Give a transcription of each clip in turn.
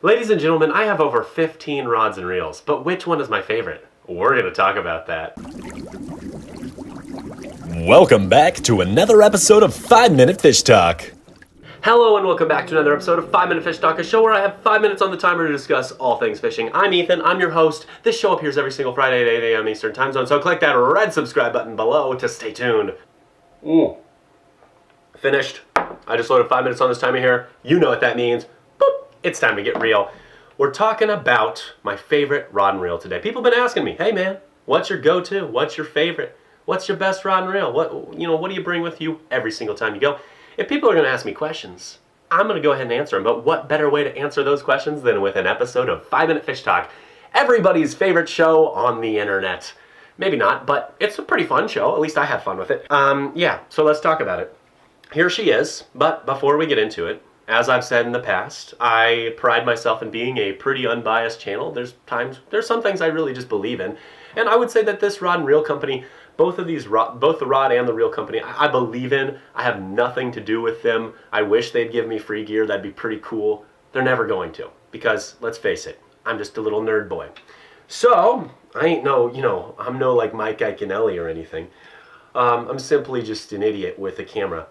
Ladies and gentlemen, I have over 15 rods and reels, but which one is my favorite? We're going to talk about that. Welcome back to another episode of 5 Minute Fish Talk. Hello and welcome back to another episode of 5 Minute Fish Talk, a show where I have 5 minutes on the timer to discuss all things fishing. I'm Ethan, I'm your host. This show appears every single Friday at 8 a.m. Eastern Time Zone, so click that red subscribe button below to stay tuned. Finished. I just loaded 5 minutes on this timer here. You know what that means. Boop. It's time to get real. We're talking about my favorite rod and reel today. People have been asking me, hey man, what's your go-to? What's your favorite? What's your best rod and reel? What do you bring with you every single time you go? If people are going to ask me questions, I'm going to go ahead and answer them. But what better way to answer those questions than with an episode of 5 Minute Fish Talk, everybody's favorite show on the internet. Maybe not, but it's a pretty fun show. At least I have fun with it. So let's talk about it. Here she is, but before we get into it, as I've said in the past, I pride myself in being a pretty unbiased channel. There's some things I really just believe in, and I would say that this rod and reel company, both the rod and the reel company, I believe in. I have nothing to do with them. I wish they'd give me free gear. That'd be pretty cool. They're never going to, because let's face it, I'm just a little nerd boy. So I ain't I'm no like Mike Iaconelli or anything. I'm simply just an idiot with a camera.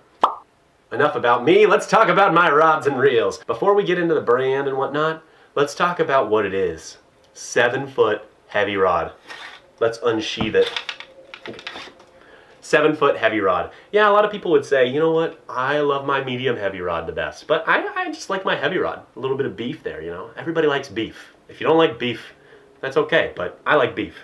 Enough about me, let's talk about my rods and reels. Before we get into the brand and whatnot, let's talk about what it is. 7-foot heavy rod. Let's unsheath it. 7-foot heavy rod. Yeah, a lot of people would say, you know what, I love my medium heavy rod the best, but I just like my heavy rod. A little bit of beef there, Everybody likes beef. If you don't like beef, that's okay, but I like beef.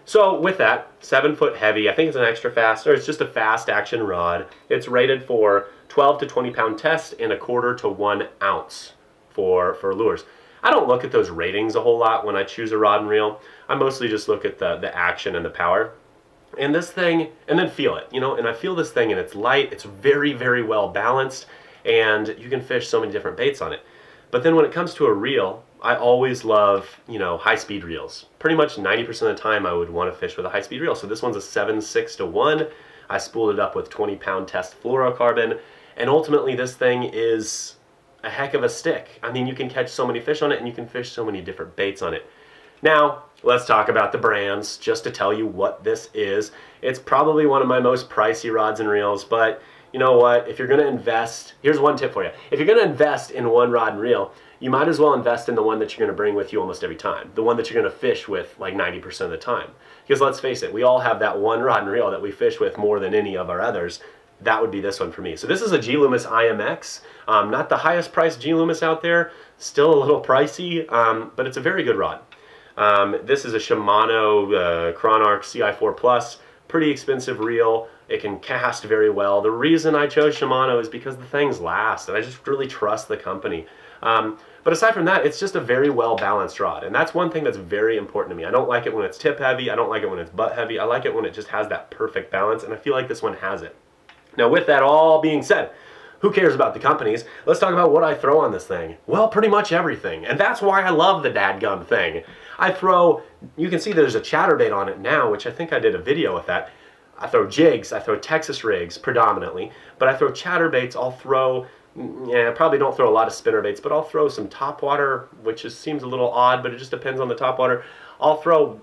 So with that, 7-foot heavy, I think it's an extra fast, or it's just a fast action rod. It's rated for 12 to 20 pound test and 1/4 to 1 ounce for lures. I don't look at those ratings a whole lot when I choose a rod and reel. I mostly just look at the action and the power. And this thing, and then feel it, and I feel this thing and it's light, it's very, very well balanced, and you can fish so many different baits on it. But then when it comes to a reel, I always love, high-speed reels. Pretty much 90% of the time I would want to fish with a high-speed reel. So this one's a 7/6 to 1. I spooled it up with 20-pound test fluorocarbon. And ultimately this thing is a heck of a stick. I mean, you can catch so many fish on it and you can fish so many different baits on it. Now, let's talk about the brands, just to tell you what this is. It's probably one of my most pricey rods and reels, but you know what? If you're going to invest, here's one tip for you. If you're going to invest in one rod and reel, you might as well invest in the one that you're going to bring with you almost every time. The one that you're going to fish with like 90% of the time. Because let's face it, we all have that one rod and reel that we fish with more than any of our others. That would be this one for me. So this is a G Loomis IMX. Not the highest priced G Loomis out there. Still a little pricey, but it's a very good rod. This is a Shimano Chronarch CI4 Plus. Pretty expensive reel. It can cast very well. The reason I chose Shimano is because the things last, and I just really trust the company. But aside from that, it's just a very well balanced rod, and that's one thing that's very important to me. I don't like it when it's tip heavy. I don't like it when it's butt heavy. I like it when it just has that perfect balance, and I feel like this one has it. Now with that all being said, who cares about the companies? Let's talk about what I throw on this thing. Well, pretty much everything, and that's why I love the dadgum thing. You can see there's a chatterbait on it now, which I think I did a video with that. I throw jigs, I throw Texas rigs predominantly, but I throw chatterbaits. I probably don't throw a lot of spinnerbaits, but I'll throw some topwater, which seems a little odd, but it just depends on the topwater. I'll throw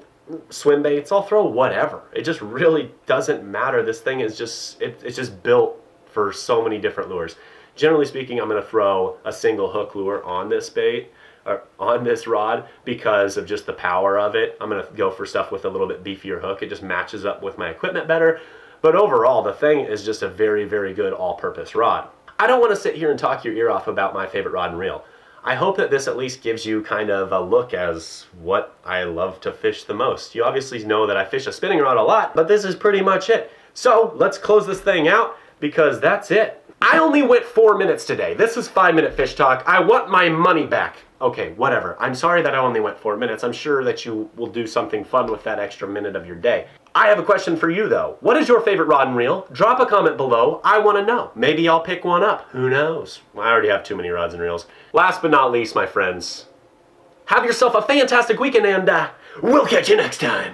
swim baits, I'll throw whatever. It just really doesn't matter. This thing is it's just built for so many different lures. Generally speaking, I'm going to throw a single hook lure on this bait, or on this rod, because of just the power of it. I'm going to go for stuff with a little bit beefier hook. It just matches up with my equipment better. But overall, the thing is just a very, very good all-purpose rod. I don't want to sit here and talk your ear off about my favorite rod and reel. I hope that this at least gives you kind of a look as what I love to fish the most. You obviously know that I fish a spinning rod a lot, but this is pretty much it. So let's close this thing out, because that's it. I only went 4 minutes today. This is 5 Minute Fish Talk. I want my money back. Okay, whatever. I'm sorry that I only went 4 minutes. I'm sure that you will do something fun with that extra minute of your day. I have a question for you though. What is your favorite rod and reel? Drop a comment below. I want to know. Maybe I'll pick one up. Who knows? I already have too many rods and reels. Last but not least, my friends, have yourself a fantastic weekend, and we'll catch you next time.